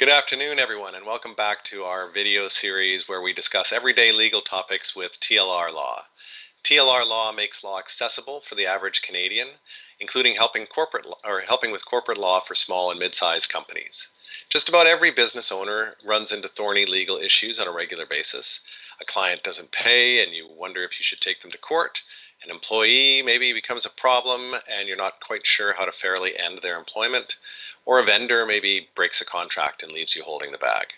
Good afternoon, everyone, and welcome back to our video series where we discuss everyday legal topics with TLR Law. TLR Law makes law accessible for the average Canadian, including helping with corporate law for small and mid-sized companies. Just about every business owner runs into thorny legal issues on a regular basis. A client doesn't pay and you wonder if you should take them to court. An employee maybe becomes a problem and you're not quite sure how to fairly end their employment. Or a vendor maybe breaks a contract and leaves you holding the bag.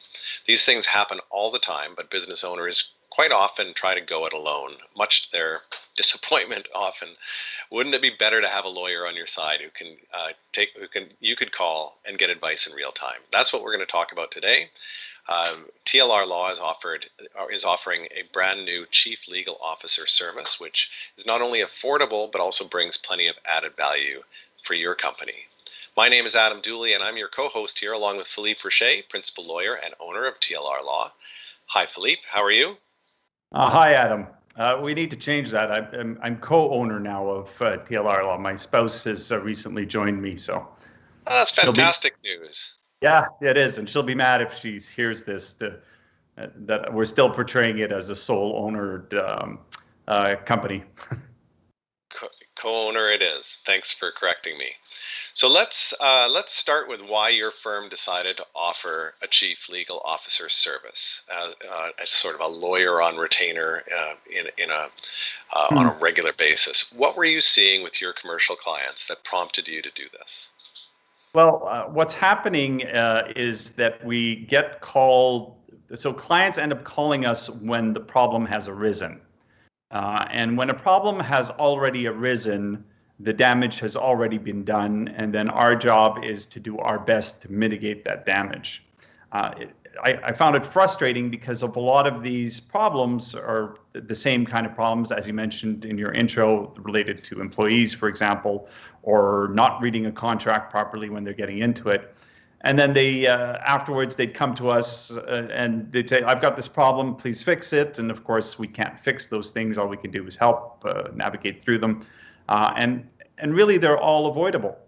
These things happen all the time, but business owners quite often try to go it alone, much to their disappointment often. Wouldn't it be better to have a lawyer on your side you could call and get advice in real time? That's what we're going to talk about today. TLR Law is offering a brand new Chief Legal Officer service, which is not only affordable, but also brings plenty of added value for your company. My name is Adam Dooley, and I'm your co-host here, along with Philippe Richer, principal lawyer and owner of TLR Law. Hi, Philippe. How are you? Hi, Adam. We need to change that. I'm co-owner now of TLR Law. My spouse has recently joined me, so. Oh, that's fantastic news. Yeah, it is, and she'll be mad if she hears this, that we're still portraying it as a sole-ownered company. Co-owner it is. Thanks for correcting me. So let's start with why your firm decided to offer a chief legal officer service as sort of a lawyer on retainer on a regular basis. What were you seeing with your commercial clients that prompted you to do this? Well, what's happening is that we get called. So clients end up calling us when the problem has arisen. And when a problem has already arisen, the damage has already been done, and then our job is to do our best to mitigate that damage. I found it frustrating because of a lot of these problems are the same kind of problems, as you mentioned in your intro, related to employees, for example, or not reading a contract properly when they're getting into it. And then they afterwards they'd come to us and they'd say, I've got this problem, please fix it. And of course, we can't fix those things. All we can do is help navigate through them. And really, they're all avoidable.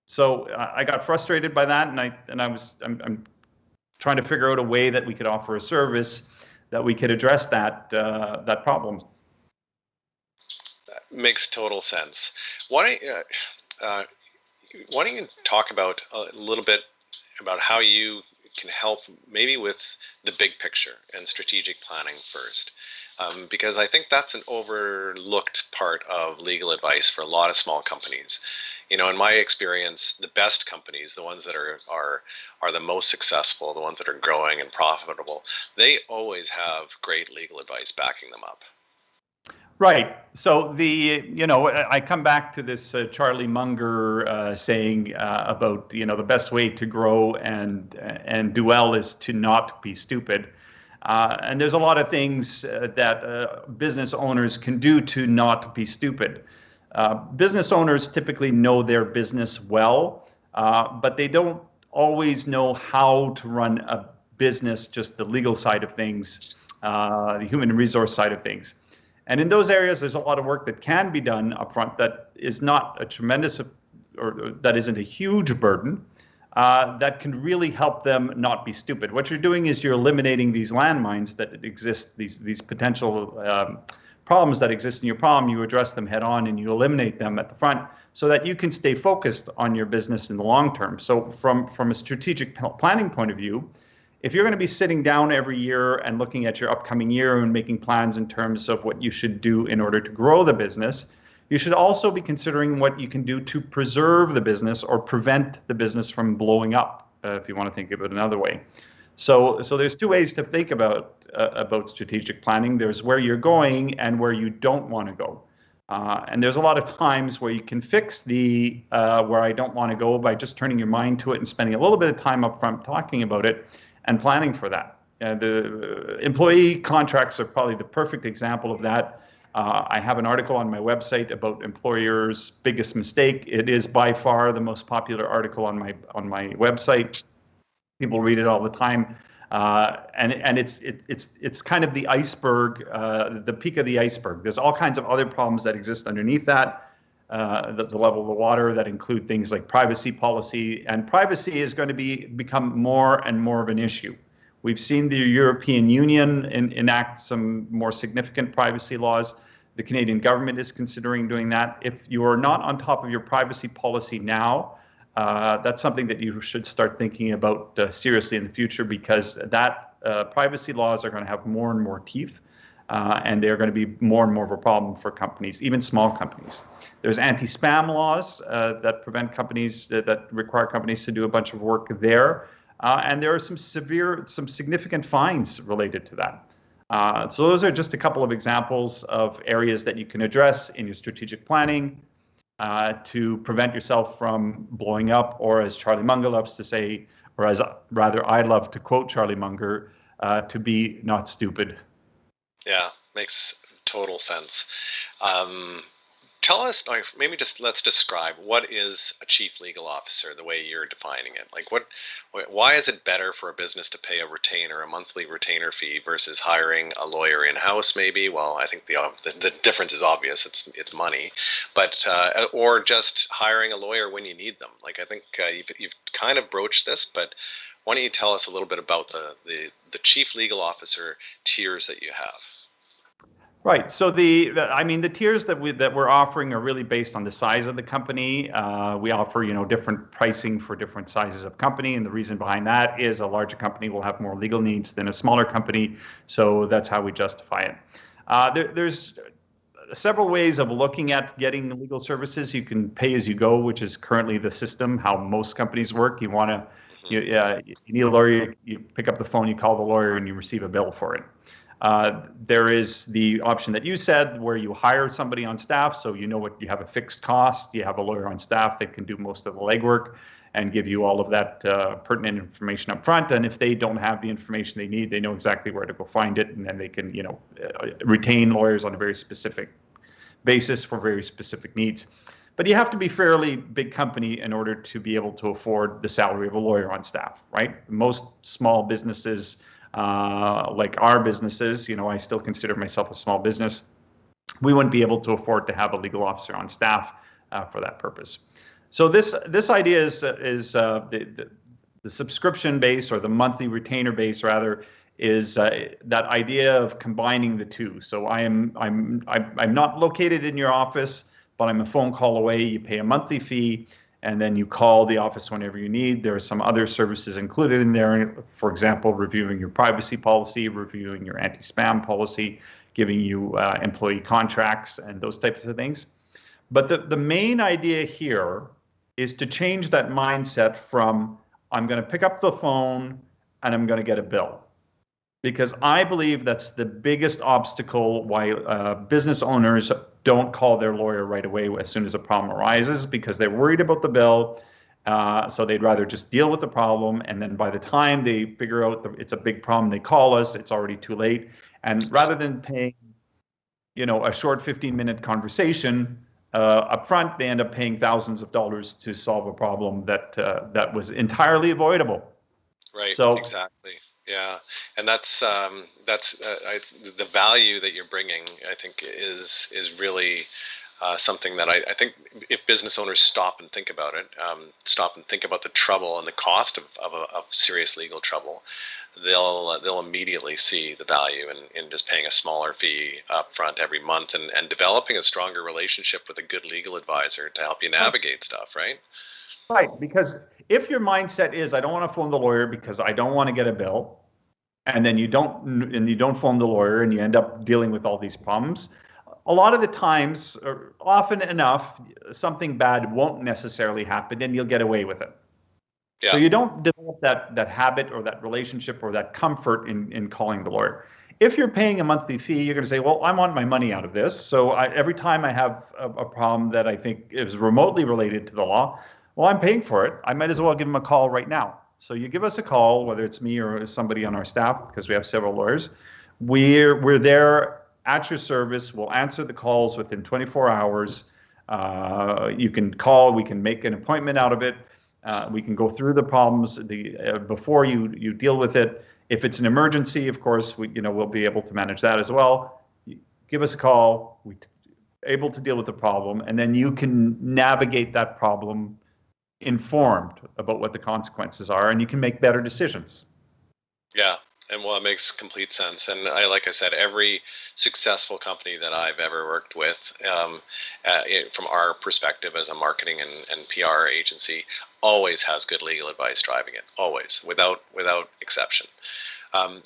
So I got frustrated by that, and I'm trying to figure out a way that we could offer a service that we could address that problem. That makes total sense. Why don't you talk about a little bit about how you can help maybe with the big picture and strategic planning first? Because I think that's an overlooked part of legal advice for a lot of small companies. You know, in my experience, the best companies, the ones that are the most successful, the ones that are growing and profitable, they always have great legal advice backing them up. Right. So I come back to this Charlie Munger saying about, the best way to grow and do well is to not be stupid. And there's a lot of things that business owners can do to not be stupid. Business owners typically know their business well, but they don't always know how to run a business, just the legal side of things, the human resource side of things. And in those areas, there's a lot of work that can be done upfront that is not a tremendous, or that isn't a huge burden, that can really help them not be stupid. What you're doing is you're eliminating these landmines that exist, these potential problems that exist in your problem. You address them head on and you eliminate them at the front so that you can stay focused on your business in the long term. So from a strategic planning point of view, if you're going to be sitting down every year and looking at your upcoming year and making plans in terms of what you should do in order to grow the business, you should also be considering what you can do to preserve the business or prevent the business from blowing up, if you want to think of it another way. So there's two ways to think about strategic planning. There's where you're going and where you don't want to go. And there's a lot of times where you can fix the where I don't want to go by just turning your mind to it and spending a little bit of time up front talking about it and planning for that. The employee contracts are probably the perfect example of that. I have an article on my website about employers' biggest mistake. It is by far the most popular article on my website. People read it all the time, and it's kind of the iceberg, the peak of the iceberg. There's all kinds of other problems that exist underneath that. the level of the water, that include things like privacy policy. And privacy is going to become more and more of an issue. We've seen the European Union enact some more significant privacy laws. The Canadian government is considering doing that. If you are not on top of your privacy policy now, that's something that you should start thinking about seriously in the future, because that privacy laws are going to have more and more teeth, and they're going to be more and more of a problem for companies, even small companies. There's anti-spam laws that prevent companies, that require companies to do a bunch of work there, and there are some significant fines related to that. So those are just a couple of examples of areas that you can address in your strategic planning to prevent yourself from blowing up, or as Charlie Munger loves to say, or as rather I love to quote Charlie Munger, to be not stupid. Yeah, makes total sense. Tell us, or maybe just let's describe what is a chief legal officer, the way you're defining it. Like, why is it better for a business to pay a retainer, a monthly retainer fee, versus hiring a lawyer in-house? Maybe. Well, I think the difference is obvious. It's money, but or just hiring a lawyer when you need them. Like, I think you've kind of broached this, but why don't you tell us a little bit about the chief legal officer tiers that you have? Right. So I mean, the tiers that we're offering are really based on the size of the company. We offer, different pricing for different sizes of company, and the reason behind that is a larger company will have more legal needs than a smaller company. So that's how we justify it. There's several ways of looking at getting legal services. You can pay as you go, which is currently the system, how most companies work. You need a lawyer, you pick up the phone, you call the lawyer, and you receive a bill for it. There is the option that you said, where you hire somebody on staff, so you have a fixed cost. You have a lawyer on staff that can do most of the legwork and give you all of that pertinent information up front. And if they don't have the information they need, they know exactly where to go find it, and then they can retain lawyers on a very specific basis for very specific needs. But you have to be fairly big company in order to be able to afford the salary of a lawyer on staff, right? Most small businesses, like our businesses, I still consider myself a small business. We wouldn't be able to afford to have a legal officer on staff for that purpose. So this idea is the subscription base, or the monthly retainer base rather, is that idea of combining the two. So I'm not located in your office, but I'm a phone call away. You pay a monthly fee, and then you call the office whenever you need. There are some other services included in there. For example, reviewing your privacy policy, reviewing your anti-spam policy, giving you employee contracts, and those types of things. But the main idea here is to change that mindset from, I'm going to pick up the phone and I'm going to get a bill. Because I believe that's the biggest obstacle why business owners don't call their lawyer right away as soon as a problem arises, because they're worried about the bill. So they'd rather just deal with the problem. And then by the time they figure out it's a big problem, they call us, it's already too late. And rather than paying, a short 15-minute conversation up front, they end up paying thousands of dollars to solve a problem that was entirely avoidable. Right. So exactly. Yeah, and that's the value that you're bringing, I think, is really something that I think if business owners stop and think about it, stop and think about the trouble and the cost of serious legal trouble, they'll immediately see the value in just paying a smaller fee up front every month and developing a stronger relationship with a good legal advisor to help you navigate stuff, right? Right, because if your mindset is, I don't want to phone the lawyer because I don't want to get a bill, and then you don't phone the lawyer and you end up dealing with all these problems, a lot of the times, or often enough, something bad won't necessarily happen and you'll get away with it. Yeah. So you don't develop that habit or that relationship or that comfort in calling the lawyer. If you're paying a monthly fee, you're going to say, well, I want my money out of this. So every time I have a problem that I think is remotely related to the law, well, I'm paying for it. I might as well give them a call right now. So you give us a call, whether it's me or somebody on our staff, because we have several lawyers. We're there at your service. We'll answer the calls within 24 hours. You can call. We can make an appointment out of it. We can go through the problems before you deal with it. If it's an emergency, of course, we'll be able to manage that as well. Give us a call. able to deal with the problem, and then you can navigate that problem informed about what the consequences are, and you can make better decisions. Yeah. And well, it makes complete sense. And like I said, every successful company that I've ever worked with, from our perspective as a marketing and PR agency, always has good legal advice driving it, always, without exception. Um,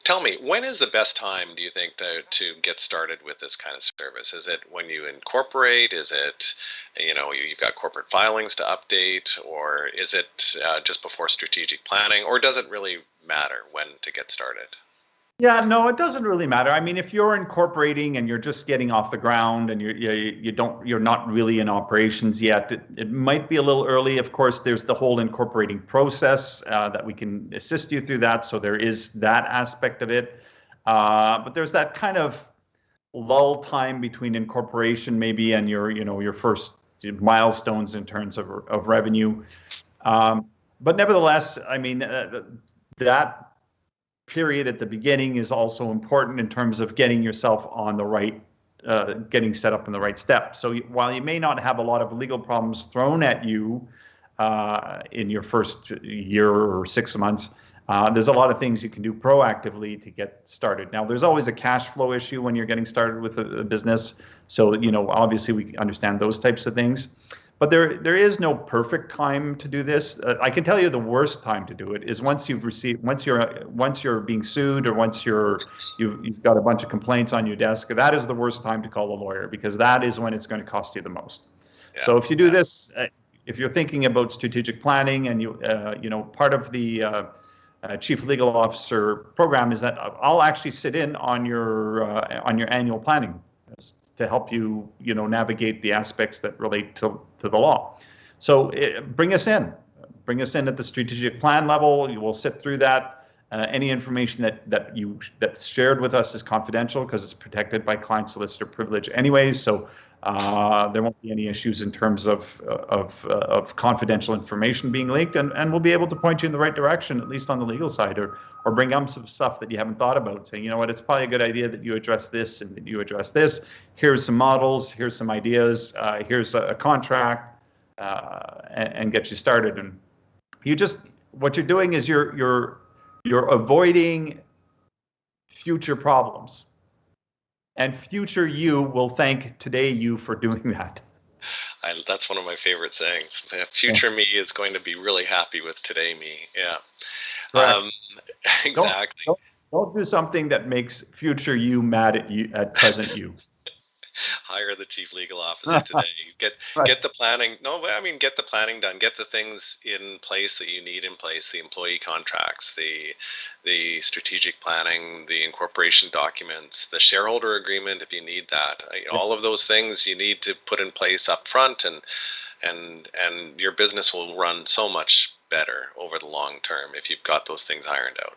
Tell me, when is the best time, do you think, to get started with this kind of service? Is it when you incorporate? Is it, you've got corporate filings to update, or is it just before strategic planning, or does it really matter when to get started? Yeah, no, it doesn't really matter. I mean, if you're incorporating and you're just getting off the ground and you're not really in operations yet, it might be a little early. Of course, there's the whole incorporating process that we can assist you through that. So there is that aspect of it. But there's that kind of lull time between incorporation maybe and your first milestones in terms of revenue. But nevertheless, I mean, that period at the beginning is also important in terms of getting yourself on the right, getting set up in the right step. So while you may not have a lot of legal problems thrown at you in your first year or 6 months, there's a lot of things you can do proactively to get started. Now, there's always a cash flow issue when you're getting started with a business. So, obviously we understand those types of things. But there is no perfect time to do this. I can tell you the worst time to do it is once you're being sued, or once you've got a bunch of complaints on your desk. That is the worst time to call a lawyer, because that is when it's going to cost you the most. Yeah. So if you do this, if you're thinking about strategic planning, and part of the Chief Legal Officer program is that I'll actually sit in on your annual planning to help you, navigate the aspects that relate to the law. So bring us in at the strategic plan level. You will sit through that. Any information that's shared with us is confidential because it's protected by client solicitor privilege anyways. So there won't be any issues in terms of confidential information being leaked, and we'll be able to point you in the right direction, at least on the legal side, or bring up some stuff that you haven't thought about, saying, it's probably a good idea that you address this and that you address this. Here's some models, here's some ideas, here's a contract, and get you started. And what you're doing is you're avoiding future problems. And future you will thank today you for doing that. That's one of my favorite sayings. Future me is going to be really happy with today me. Yeah. Exactly. Don't do something that makes future you mad at present you. Hire the chief legal officer today. Get the planning. No, I mean, get the planning done. Get the things in place that you need in place. The employee contracts, the strategic planning, the incorporation documents, the shareholder agreement if you need that. All of those things you need to put in place up front, and your business will run so much better over the long term if you've got those things ironed out.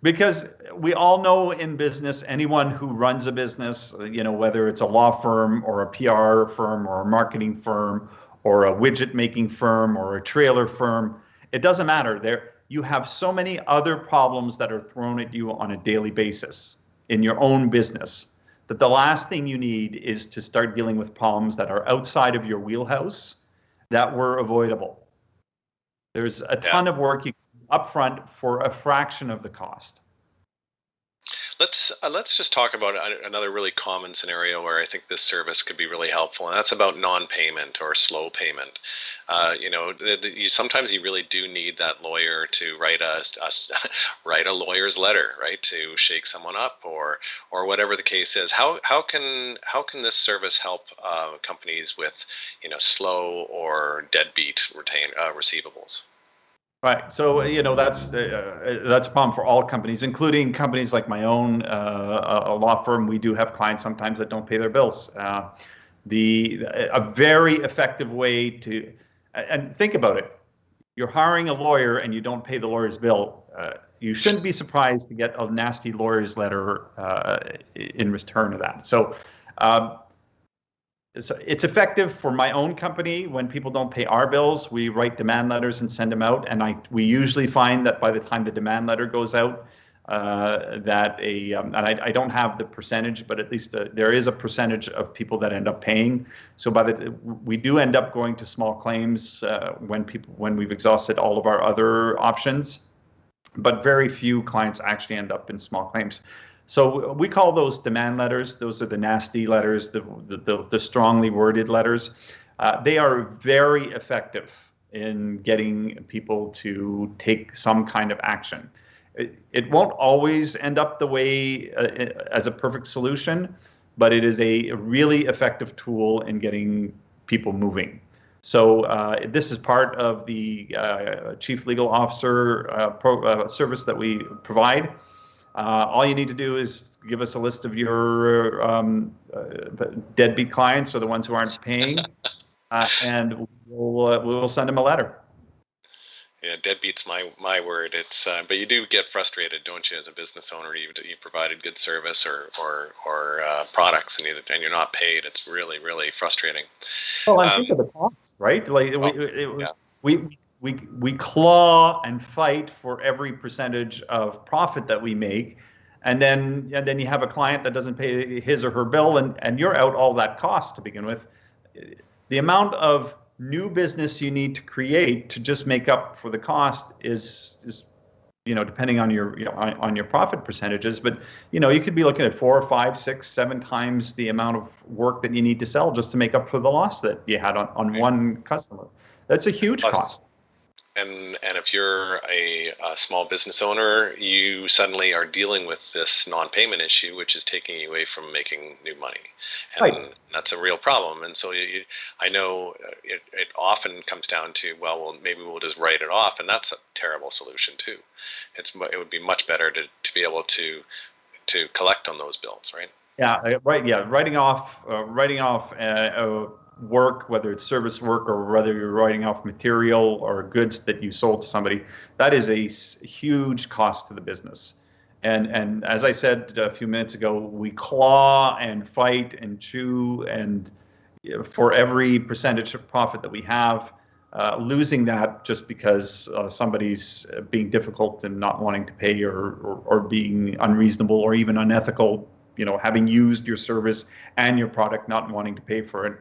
Because we all know in business, anyone who runs a business, whether it's a law firm or a PR firm or a marketing firm or a widget making firm or a trailer firm, it doesn't matter. You have so many other problems that are thrown at you on a daily basis in your own business that the last thing you need is to start dealing with problems that are outside of your wheelhouse that were avoidable. There's a ton of work you upfront for a fraction of the cost. Let's just talk about another really common scenario where I think this service could be really helpful, and that's about non-payment or slow payment. Sometimes you really do need that lawyer to write a lawyer's letter, right, to shake someone up or whatever the case is. How can this service help companies with slow or deadbeat receivables? Right. So, that's a problem for all companies, including companies like my own, a law firm. We do have clients sometimes that don't pay their bills. A very effective way and think about it. You're hiring a lawyer and you don't pay the lawyer's bill. You shouldn't be surprised to get a nasty lawyer's letter in return of that. So it's effective for my own company. When people don't pay our bills, we write demand letters and send them out. And we usually find that by the time the demand letter goes out, and I don't have the percentage, but at least there is a percentage of people that end up paying. So we do end up going to small claims when we've exhausted all of our other options, but very few clients actually end up in small claims. So we call those demand letters. Those are the nasty letters, the strongly worded letters. They are very effective in getting people to take some kind of action. It won't always end up the way as a perfect solution, but it is a really effective tool in getting people moving. So this is part of the Chief Legal Officer service that we provide. All you need to do is give us a list of your deadbeat clients or the ones who aren't paying, and we'll send them a letter. Yeah, deadbeat's my word. It's but you do get frustrated, don't you, as a business owner? You provided good service or products, and you're not paid. It's really frustrating. Well, and think of the cost, right? Like we claw and fight for every percentage of profit that we make, and then you have a client that doesn't pay his or her bill, and you're out all that cost to begin with. The amount of new business you need to create to just make up for the cost is depending on your on your profit percentages, but you could be looking at 4, 5, 6, 7 times the amount of work that you need to sell just to make up for the loss that you had on one customer. That's a huge cost. And if you're a small business owner, you suddenly are dealing with this non-payment issue, which is taking you away from making new money, and right. That's a real problem. And so I know it often comes down to, well, maybe we'll just write it off, and that's a terrible solution too. It would be much better to be able to collect on those bills, right? Yeah, right. Yeah, writing off work, whether it's service work or whether you're writing off material or goods that you sold to somebody, that is a huge cost to the business. And as I said a few minutes ago, we claw and fight and chew, and for every percentage of profit that we have, losing that just because somebody's being difficult and not wanting to pay or being unreasonable or even unethical, having used your service and your product, not wanting to pay for it.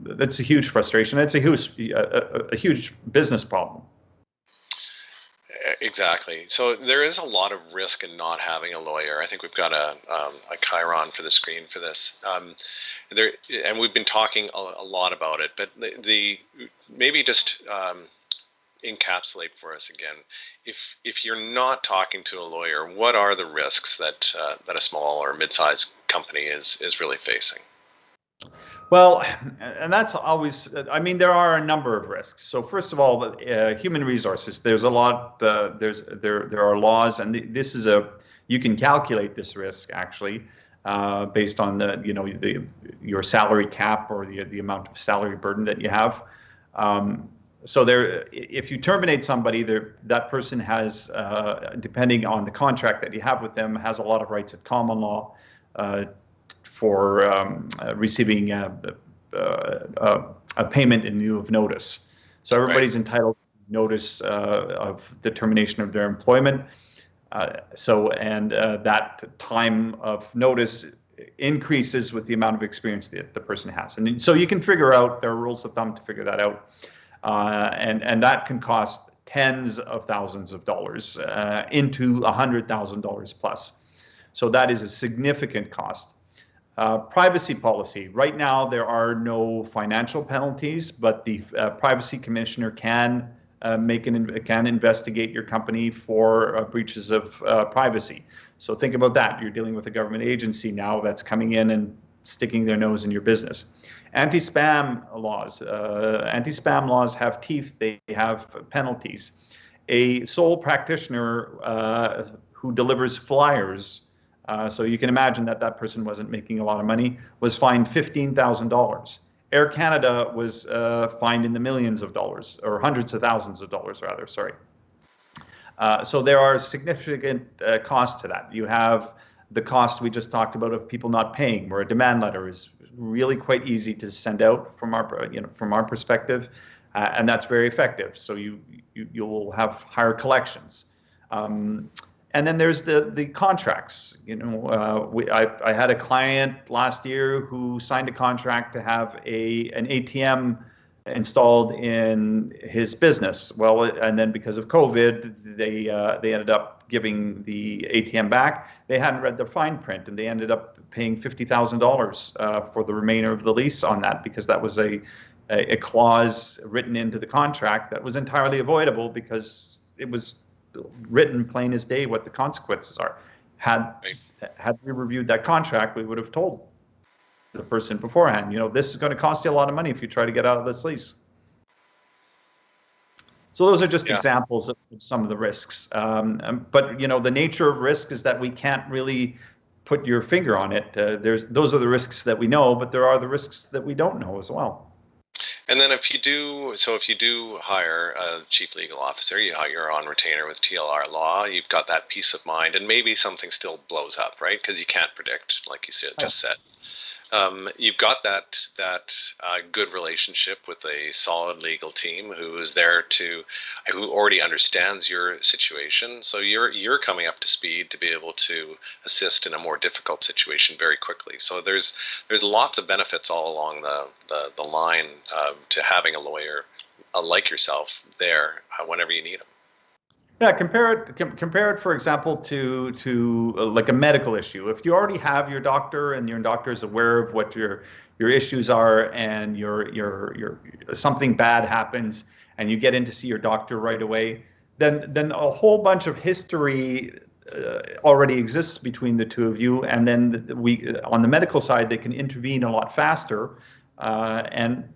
That's a huge frustration. It's a huge business problem. Exactly. So there is a lot of risk in not having a lawyer. I think we've got a chyron for the screen for this. And we've been talking a lot about it, but maybe just encapsulate for us again. If you're not talking to a lawyer, what are the risks that a small or mid-sized company is really facing? Well, and that's always, there are a number of risks. So first of all, human resources, there's a lot, there are laws, and this is you can calculate this risk actually, based on your salary cap or the amount of salary burden that you have. So if you terminate somebody, that person has, depending on the contract that you have with them, has a lot of rights at common law, for receiving a payment in lieu of notice. So everybody's entitled to notice of the termination of their employment. That time of notice increases with the amount of experience that the person has. And so you can figure out, there are rules of thumb to figure that out. And that can cost tens of thousands of dollars into $100,000 plus. So that is a significant cost. Privacy policy. Right now, there are no financial penalties, but the privacy commissioner can investigate your company for breaches of privacy. So think about that. You're dealing with a government agency now that's coming in and sticking their nose in your business. Anti-spam laws. Anti-spam laws have teeth. They have penalties. A sole practitioner who delivers flyers, so you can imagine that person wasn't making a lot of money, was fined $15,000. Air Canada was fined in the millions of dollars, or hundreds of thousands of dollars rather, sorry. So there are significant costs to that. You have the cost we just talked about of people not paying, where a demand letter is really quite easy to send out from our perspective, and that's very effective. So you'll have higher collections. And And then there's the contracts. I had a client last year who signed a contract to have an ATM installed in his business. Well, and then because of COVID, they ended up giving the ATM back. They hadn't read the fine print, and they ended up paying $50,000 for the remainder of the lease on that, because that was a clause written into the contract that was entirely avoidable, because it was written plain as day what the consequences are. Had we reviewed that contract, we would have told the person beforehand, this is going to cost you a lot of money if you try to get out of this lease. So those are just examples of some of the risks. But the nature of risk is that we can't really put your finger on it. Those are the risks that we know, but there are the risks that we don't know as well. And then if you do hire a chief legal officer, you're on retainer with TLR Law, you've got that peace of mind, and maybe something still blows up, right? Because you can't predict, like you just said. You've got that good relationship with a solid legal team who already understands your situation. So you're coming up to speed to be able to assist in a more difficult situation very quickly. So there's lots of benefits all along the line to having a lawyer like yourself there whenever you need them. Yeah, compare it, for example, to like a medical issue. If you already have your doctor and your doctor is aware of what your issues are, and your something bad happens and you get in to see your doctor right away, then a whole bunch of history already exists between the two of you, and then on the medical side, they can intervene a lot faster and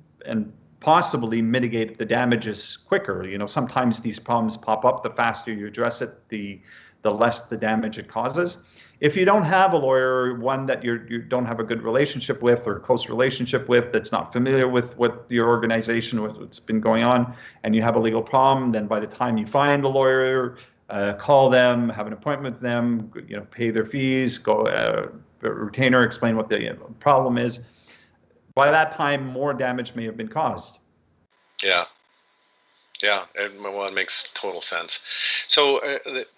possibly mitigate the damages quicker. Sometimes these problems pop up. The faster you address it, the less the damage it causes. If you don't have a lawyer, one that you don't have a good relationship with or close relationship with, that's not familiar with what your organization, what's been going on, and you have a legal problem, then by the time you find a lawyer, call them, have an appointment with them, pay their fees, go retainer, explain what the problem is. By that time, more damage may have been caused. Yeah. Yeah, it makes total sense. So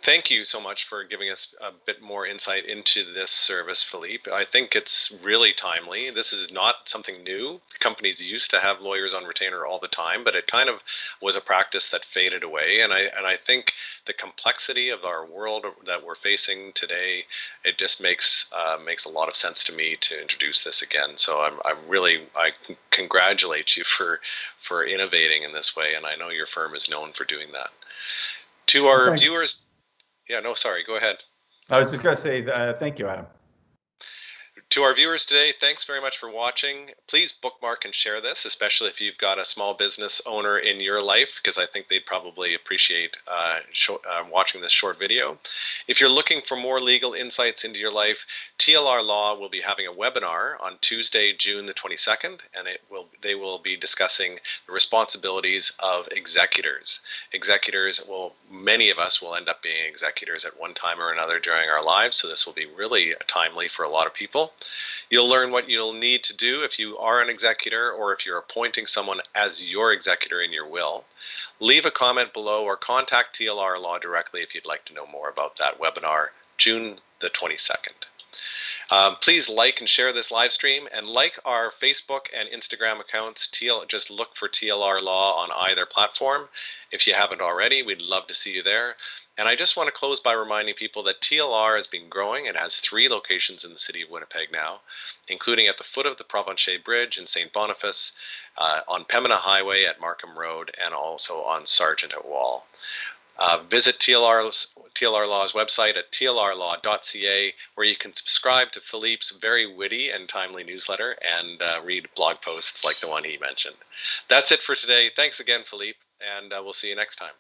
thank you so much for giving us a bit more insight into this service, Philippe. I think it's really timely. This is not something new. Companies used to have lawyers on retainer all the time, but it kind of was a practice that faded away. And I think the complexity of our world that we're facing today, it just makes a lot of sense to me to introduce this again. So I congratulate you for innovating in this way, and I know your firm is known for doing that. To our viewers, go ahead. I was just going to say thank you, Adam. To our viewers today, thanks very much for watching. Please bookmark and share this, especially if you've got a small business owner in your life, because I think they'd probably appreciate watching this short video. If you're looking for more legal insights into your life, TLR Law will be having a webinar on Tuesday, June the 22nd, and they will be discussing the responsibilities of executors. Many of us will end up being executors at one time or another during our lives, so this will be really timely for a lot of people. You'll learn what you'll need to do if you are an executor or if you're appointing someone as your executor in your will. Leave a comment below or contact TLR Law directly if you'd like to know more about that webinar, June the 22nd. Please like and share this live stream, and like our Facebook and Instagram accounts. Just look for TLR Law on either platform. If you haven't already, we'd love to see you there. And I just want to close by reminding people that TLR has been growing. It has 3 locations in the city of Winnipeg now, including at the foot of the Provencher Bridge in St. Boniface, on Pembina Highway at Markham Road, and also on Sargent at Wall. Visit TLR Law's website at tlrlaw.ca, where you can subscribe to Philippe's very witty and timely newsletter and read blog posts like the one he mentioned. That's it for today. Thanks again, Philippe, and we'll see you next time.